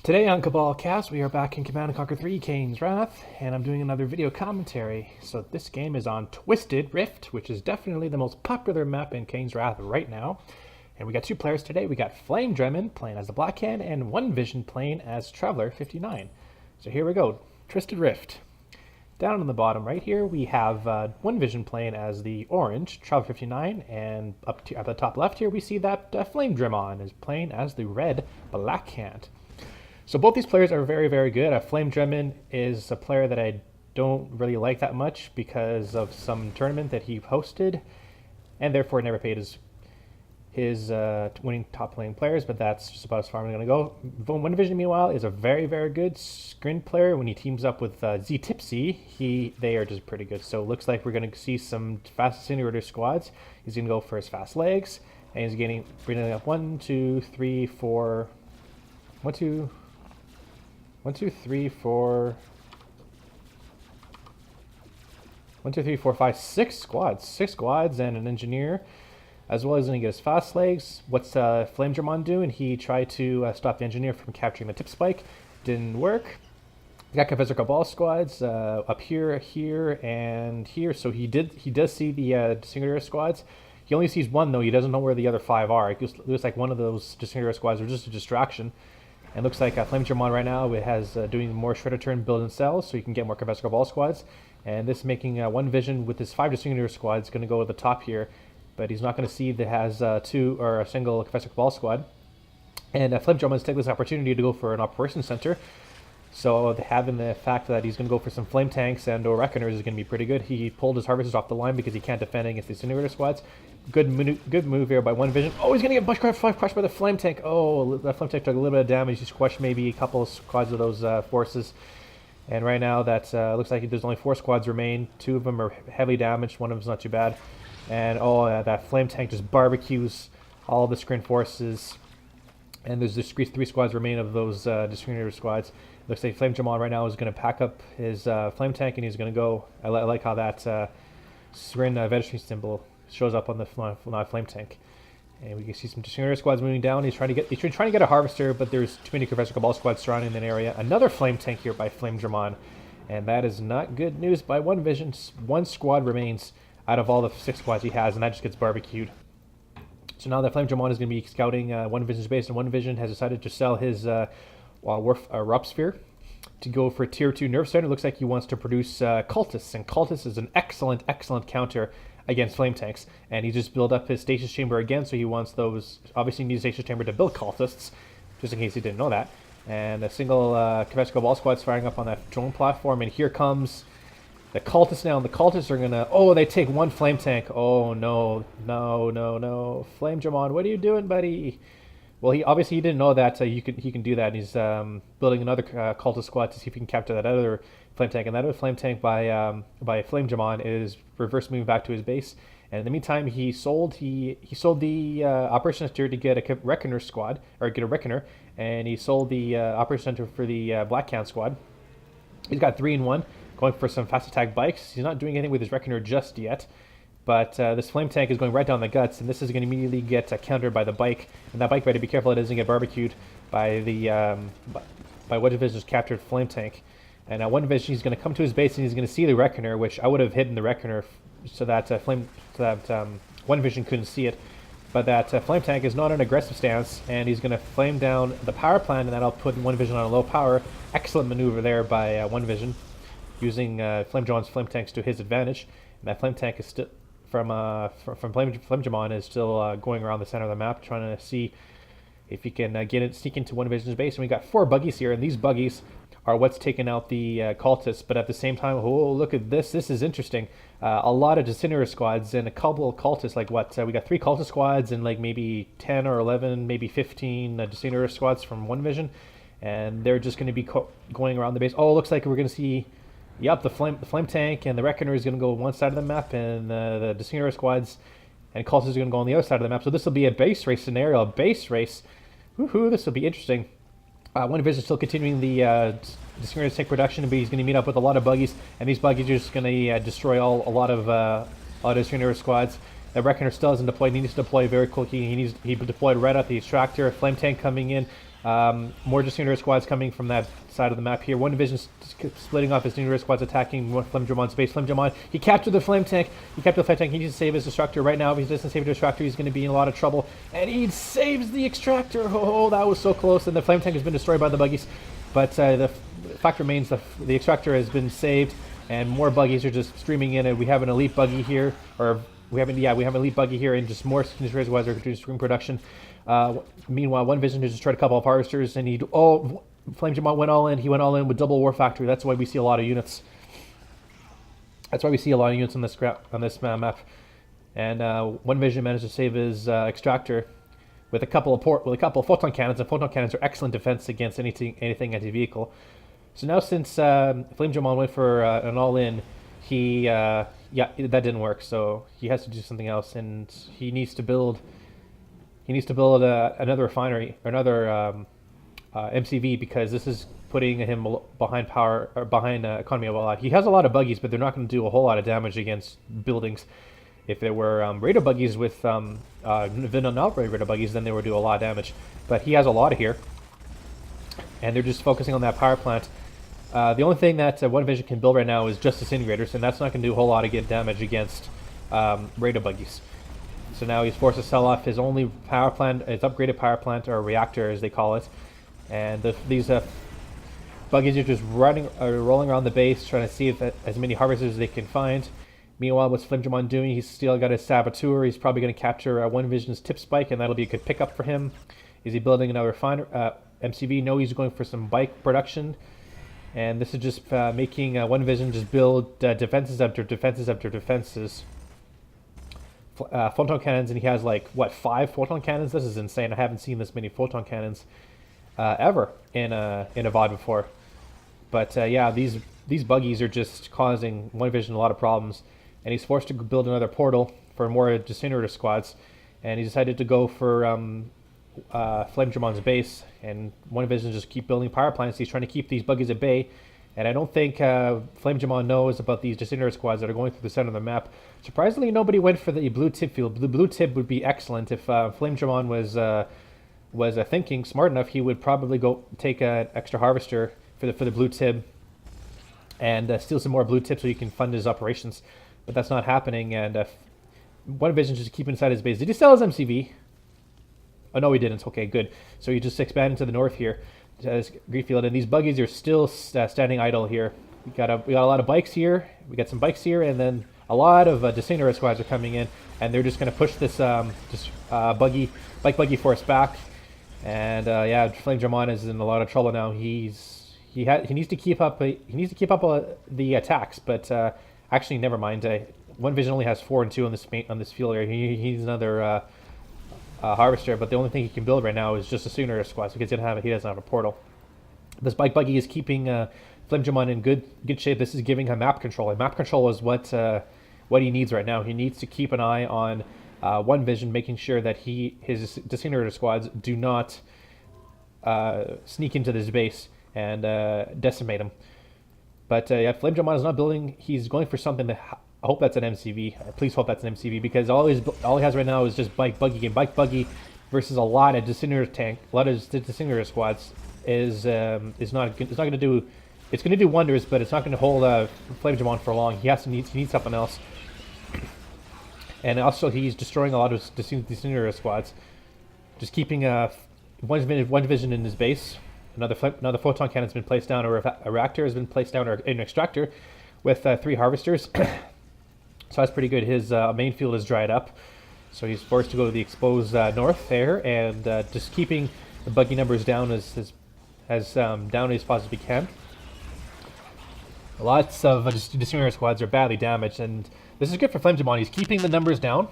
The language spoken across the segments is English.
Today on Cabal Cast, we are back in Command & Conquer 3, Kane's Wrath, and I'm doing another video commentary. So this game is on Twisted Rift, which is definitely the most popular map in Kane's Wrath right now. And we got two players today. We got flamedremon playing as the Black Hand, and OneVision playing as Traveler 59. So here we go, Twisted Rift. Down on the bottom right here, we have OneVision playing as the Orange, Traveler 59, and up at the top left here, we see that flamedremon is playing as the Red Black Hand. So both these players are very, very good. Flamedremon is a player that I don't really like that much because of some tournament that he hosted, and therefore never paid his winning top lane players, but that's just about as far as I'm going to go. OneVision, meanwhile, is a very, very good screen player. When he teams up with Z-Tipsy, they are just pretty good. So it looks like we're going to see some fast incinerator squads. He's going to go for his fast legs, and he's bringing up 1, 2, 3, 4, 1, 2, 1, 2, 3, 4. 1, 2, 3, 4, 5, 6 squads. 6 squads and an engineer, as well as going to get his fast legs. What's flamedremon doing? He tried to stop the engineer from capturing the tip spike. Didn't work. We got Professor Cabal squads up here, here, and here. So he does see the disintegrator squads. He only sees one though. He doesn't know where the other 5 are. It looks like one of those disintegrator squads are just a distraction. And looks like flamedremon right now it has doing more shredder turn build and sell, so you can get more Professor Cabal squads. And this making OneVision with his 5 disintegrator squads going to go to the top here, but he's not going to see that has 2 or a single Professor Cabal squad. And flamedremon is taking this opportunity to go for an operations center. So having the fact that he's going to go for some flame tanks and or reckoners is going to be pretty good. He pulled his harvesters off the line because he can't defend against the disintegrator squads. Good move here by OneVision. Oh, he's going to get crushed by the flame tank. Oh, that flame tank took a little bit of damage. He's crushed maybe a couple of squads of those forces. And right now that looks like there's only 4 squads remain. 2 of them are heavily damaged. One of them's not too bad. And that flame tank just barbecues all the screen forces. And there's just 3 squads remain of those disintegrator squads. Looks like flamedremon right now is going to pack up his flame tank and he's going to go. I like how that Srin vegetarian symbol shows up on the flame tank. And we can see some disintegrator squads moving down. He's trying to get a harvester, but there's too many Professor Cabal squads surrounding that area. Another flame tank here by flamedremon, and that is not good news by OneVision. 1 squad remains out of all the 6 squads he has, and that just gets barbecued. So now that flamedremon is going to be scouting OneVision's base, and OneVision has decided to sell his Rup Sphere to go for tier 2 nerf center. It looks like he wants to produce cultists, and cultists is an excellent counter against flame tanks. And he just built up his stasis chamber again, so he wants those. Obviously, he needs a stasis chamber to build cultists, just in case he didn't know that. And a single Cabal Cabal squad's firing up on that drone platform, and here comes the cultists now. And the cultists are gonna. Oh, they take 1 flame tank. Oh no, flamedremon, what are you doing, buddy? Well, he didn't know that he can do that, and he's building another cultist squad to see if he can capture that other flame tank. And that other flame tank by flamedremon is reverse moving back to his base. And in the meantime, he sold the operations center to get a reckoner squad, or get a reckoner, and he sold the operations center for the Black Hand squad. He's got 3 in 1, going for some fast attack bikes. He's not doing anything with his reckoner just yet. But this flame tank is going right down the guts, and this is going to immediately get countered by the bike. And that bike better be careful it doesn't get barbecued by the by OneVision's captured flame tank. And OneVision, he's going to come to his base and he's going to see the reckoner, which I would have hidden the reckoner so that OneVision couldn't see it. But that flame tank is not an aggressive stance, and he's going to flame down the power plant, and that'll put OneVision on a low power. Excellent maneuver there by OneVision, using flamedremon's flame tanks to his advantage. And that flame tank is still from flamedremon is still going around the center of the map, trying to see if he can sneak into OneVision's base. And we got 4 buggies here, and these buggies are what's taking out the cultists. But at the same time, oh, look at this! This is interesting. A lot of disintegrator squads and a couple of cultists. Like what? We got 3 cultist squads and like maybe 10 or 11, maybe 15 disintegrator squads from OneVision, and they're just going to be going around the base. Oh, it looks like we're going to see. Yep, the flame tank and the reckoner is going to go one side of the map, and the disintegrator squads and cultists are going to go on the other side of the map. So this will be a base race scenario. A base race. Woohoo! This will be interesting. OneVision is still continuing the disintegrator tank production, but he's going to meet up with a lot of buggies, and these buggies are just going to destroy a lot of disintegrator squads. The Reckoner still isn't deployed. He needs to deploy very quickly. He deployed right at the extractor. Flame tank coming in. More Disintegrator squads coming from that side of the map here. OneVision splitting off his Disintegrator squads, attacking flamedremon's base. flamedremon, he captured the flame tank. He needs to save his destructor right now. If he doesn't save the destructor, he's going to be in a lot of trouble. And he saves the extractor. Oh, that was so close. And the flame tank has been destroyed by the buggies. But the fact remains the extractor has been saved, and more buggies are just streaming in. And we have an elite buggy here, or we have an elite buggy here, and just more Disintegrator squads are doing stream production. Meanwhile, OneVision has destroyed a couple of harvesters, and flamedremon went all in. He went all in with double war factory. That's why we see a lot of units. That's why we see a lot of units on this map. And OneVision managed to save his extractor with a couple of photon cannons. And photon cannons are excellent defense against anything anti-vehicle. So now, since flamedremon went for an all-in, that didn't work. So he has to do something else, and he needs to build. Another refinery, or another MCV, because this is putting him behind economy a lot. He has a lot of buggies, but they're not going to do a whole lot of damage against buildings. If there were radar buggies with non-radar buggies, then they would do a lot of damage. But he has a lot here, and they're just focusing on that power plant. The only thing that OneVision can build right now is just disintegrators, and that's not going to do a whole lot of damage against radar buggies. So now he's forced to sell off his only power plant, his upgraded power plant, or reactor as they call it. And these buggies are just rolling around the base, trying to see if as many harvesters as they can find. Meanwhile, what's flamedremon doing? He's still got his saboteur. He's probably going to capture OneVision's tip spike, and that'll be a good pickup for him. Is he building another MCV? No, he's going for some bike production. And this is just making OneVision just build defenses after defenses after defenses. Photon cannons, and he has 5 photon cannons. This is insane. I haven't seen this many photon cannons ever in a VOD before. But yeah, these buggies are just causing OneVision a lot of problems, and he's forced to build another portal for more disintegrator squads, and he decided to go for flamedremon's base, and OneVision just keep building power plants. He's trying to keep these buggies at bay. And I don't think flamedremon knows about these disintegrator squads that are going through the center of the map. Surprisingly, nobody went for the blue tip field. The blue tip would be excellent. If flamedremon was thinking smart enough, he would probably go take an extra harvester for the blue tip and steal some more blue tips so he can fund his operations. But that's not happening, and OneVision just keep inside his base. Did he sell his MCV? Oh no, he didn't. Okay, good. So he just expanded to the north here. Greenfield, and these buggies are still standing idle here. We got a lot of bikes here. We got some bikes here, and then a lot of disintegrator squads are coming in, and they're just going to push this bike buggy force back. And yeah, flamedremon is in a lot of trouble now. He needs to keep up the attacks, but actually, never mind. OneVision only has 4 and 2 on this field area. He needs another harvester, but the only thing he can build right now is just a disintegrator squad because he doesn't have a portal. This bike buggy is keeping flamedremon in good shape. This is giving him map control, and map control is what he needs right now. He needs to keep an eye on OneVision, making sure that his disintegrator squads do not sneak into this base and decimate him. But yeah, flamedremon is not building. He's going for something that. I hope that's an MCV. Please hope that's an MCV, because all he has right now is just bike buggy. And bike buggy versus a lot of disintegrator squads is not going to do. It's going to do wonders, but it's not going to hold flamedremon for long. He needs something else. And also, he's destroying a lot of disintegrator squads, just keeping OneVision in his base. Another photon cannon has been placed down, or a reactor has been placed down, or an extractor with 3 harvesters. So that's pretty good. His main field is dried up, so he's forced to go to the exposed north there, and just keeping the buggy numbers down as down as possibly can. Lots of disintegrator squads are badly damaged, and this is good for flamedremon. He's keeping the numbers down,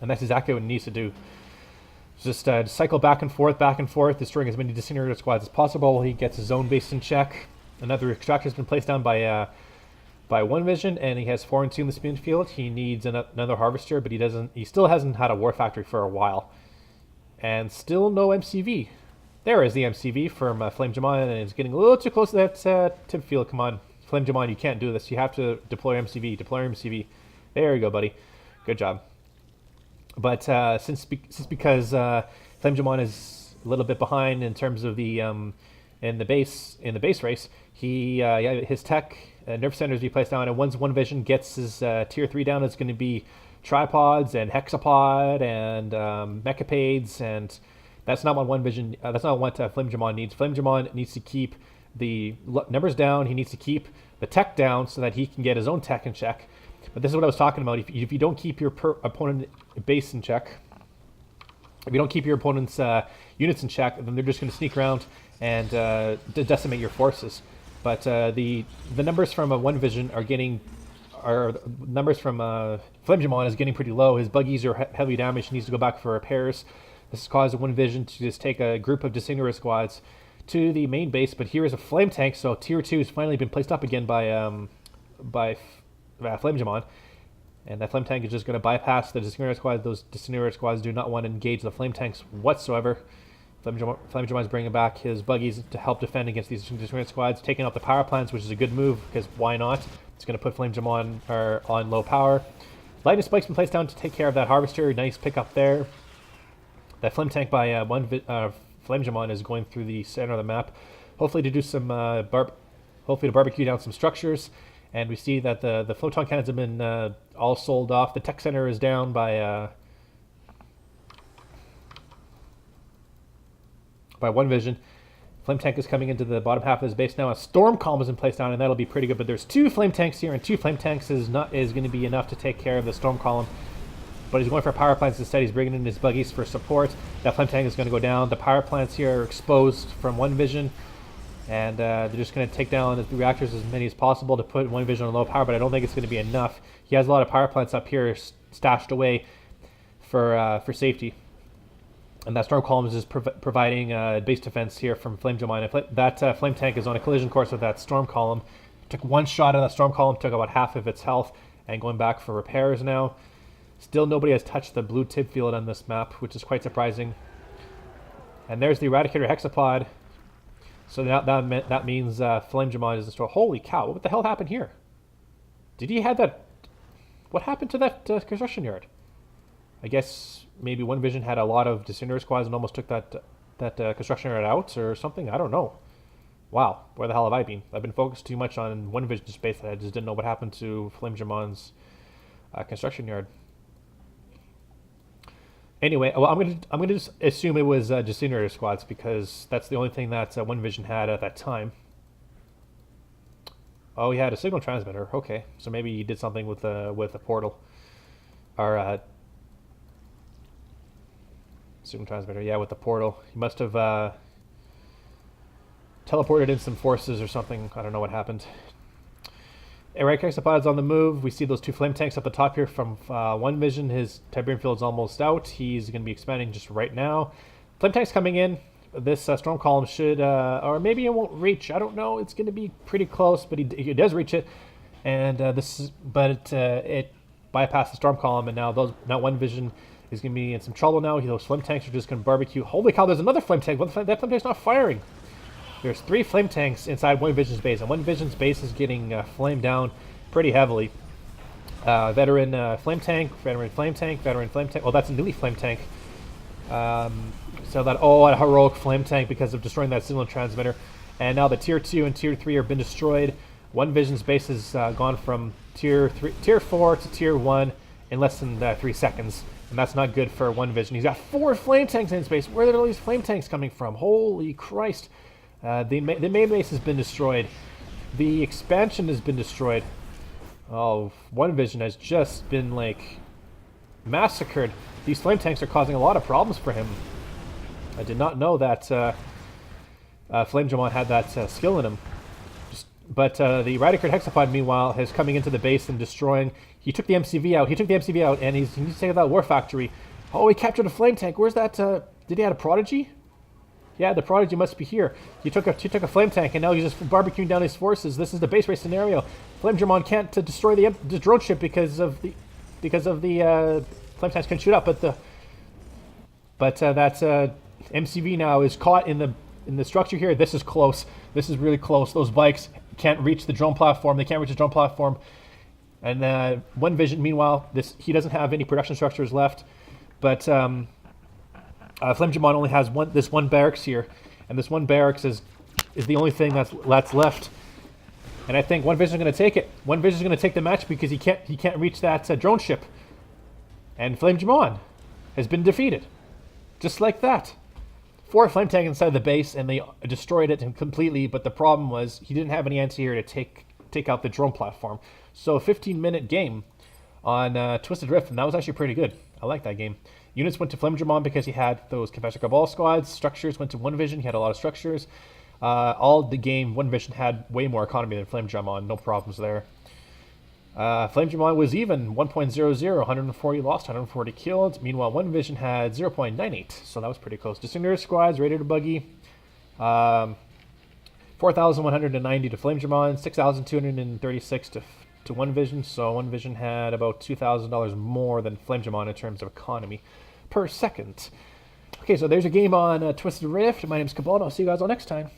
and that's exactly what he needs to do. Just cycle back and forth, destroying as many disintegrator squads as possible. He gets his own base in check. Another extractor has been placed down by OneVision, and he has 4 and 2 in the spin field. He needs another harvester, but he still hasn't had a war factory for a while, and still no MCV. There is the MCV from flamedremon, and it's getting a little too close to that tip field. Come on, flamedremon, you can't do this. You have to deploy MCV. There you go, buddy. Good job. But because flamedremon a little bit behind in terms of the in the base race. His tech nerve centers be placed down, and once OneVision gets his tier 3 down, it's going to be tripods and hexapod and mechapades, and that's not what OneVision. That's not what flamedremon needs. Flamedremon needs to keep the numbers down. He needs to keep the tech down so that he can get his own tech in check. But this is what I was talking about. If you don't keep your opponent base in check, if you don't keep your opponent's units in check, then they're just going to sneak around and decimate your forces. But the numbers from OneVision are getting, numbers from flamedremon is getting pretty low. His buggies are heavily damaged. He needs to go back for repairs. This has caused OneVision to just take a group of disintegrator squads to the main base. But here is a flame tank, so tier 2 has finally been placed up again by flamedremon. And that flame tank is just going to bypass the disintegrator squads. Those disintegrator squads do not want to engage the flame tanks whatsoever. Flamedremon is bringing back his buggies to help defend against these disintegrator squads, taking out the power plants, which is a good move, because why not? It's going to put flamedremon on low power. Lightning spike's been placed down to take care of that harvester. Nice pick up there. That flame tank by flamedremon is going through the center of the map, hopefully to do some hopefully to barbecue down some structures. And we see that the photon cannons have been all sold off. The tech center is down by OneVision. Flame tank is coming into the bottom half of his base now. A storm column is in place down, and that'll be pretty good. But there's 2 flame tanks here, and 2 flame tanks is going to be enough to take care of the storm column. But he's going for power plants instead. He's bringing in his buggies for support. That flame tank is going to go down. The power plants here are exposed from OneVision, and they're just going to take down the reactors as many as possible to put OneVision on low power. But I don't think it's going to be enough. He has a lot of power plants up here stashed away for safety. And that storm column is just providing base defense here from flamedremon. That flame tank is on a collision course with that storm column. Took one shot at that storm column, took about half of its health, and going back for repairs now. Still nobody has touched the blue tip field on this map, which is quite surprising. And there's the Eradicator Hexapod. So that means flamedremon is destroyed. Holy cow, what the hell happened here? Did he have that... What happened to that construction yard? I guess maybe OneVision had a lot of disintegrator squads and almost took that construction yard out or something. I don't know. Wow, where the hell have I been? I've been focused too much on OneVision space that I just didn't know what happened to flamedremon's construction yard. Anyway, well, I'm gonna just assume it was disintegrator squads, because that's the only thing that OneVision had at that time. Oh, he had a signal transmitter. Okay, so maybe he did something with the portal, or signal transmitter. Yeah, with the portal, he must have teleported in some forces or something. I don't know what happened. Eric Hexapod's on the move. We see those 2 flame tanks up the top here from OneVision. His Tiberium field's almost out. He's going to be expanding just right now. Flame tanks coming in. This storm column should, or maybe it won't reach. I don't know. It's going to be pretty close, but he does reach it. And it bypassed the storm column, and now OneVision is going to be in some trouble now. Those flame tanks are just going to barbecue. Holy cow! There's another flame tank. That flame tank's not firing. There's 3 flame tanks inside OneVision's base, and OneVision's base is getting flamed down pretty heavily. Veteran flame tank, veteran flame tank, veteran flame tank. Oh, that's a newly flame tank. A heroic flame tank because of destroying that signal transmitter. And now the tier 2 and tier 3 have been destroyed. OneVision's base has gone from tier 4 to tier 1 in less than 3 seconds. And that's not good for OneVision. He's got 4 flame tanks in his base. Where are all these flame tanks coming from? Holy Christ. The main base has been destroyed. The expansion has been destroyed. Oh, OneVision has just been, like, massacred. These flame tanks are causing a lot of problems for him. I did not know that flamedremon had that skill in him. But the Eradicator Hexapod, meanwhile, is coming into the base and destroying. He took the MCV out. And he needs to take out that War Factory. Oh, he captured a flame tank. Where's that? Did he have a Prodigy? Yeah, the Prodigy must be here. He took a flame tank, and now he's just barbecuing down his forces. This is the base race scenario. Flamedremon can't destroy the drone ship because of the flame tanks can shoot up. But that MCV now is caught in the structure here. This is close. This is really close. Those bikes can't reach the drone platform. They can't reach the drone platform. And OneVision, meanwhile, he doesn't have any production structures left. But flamedremon only has this one barracks here, and this one barracks is the only thing that's left. And I think OneVision is going to take it. OneVision is going to take the match because he can't reach that drone ship. And flamedremon has been defeated, just like that. 4 flame tanks inside the base, and they destroyed it completely. But the problem was he didn't have any anti-air to take out the drone platform. So a 15-minute game on Twisted Rift, and that was actually pretty good. I like that game. Units went to flamedremon because he had those Confessor Cabal squads. Structures went to OneVision. He had a lot of structures. All the game, OneVision had way more economy than flamedremon. No problems there. flamedremon was even 1.00, 140 lost, 140 killed. Meanwhile, OneVision had 0.98, so that was pretty close. Disintegrator squads, Radiator Buggy, 4,190 to flamedremon, 6,236 to OneVision. So OneVision had about $2,000 more than flamedremon in terms of economy per second. Okay, so there's a game on Twisted Rift. My name is Cabal, and I'll see you guys all next time.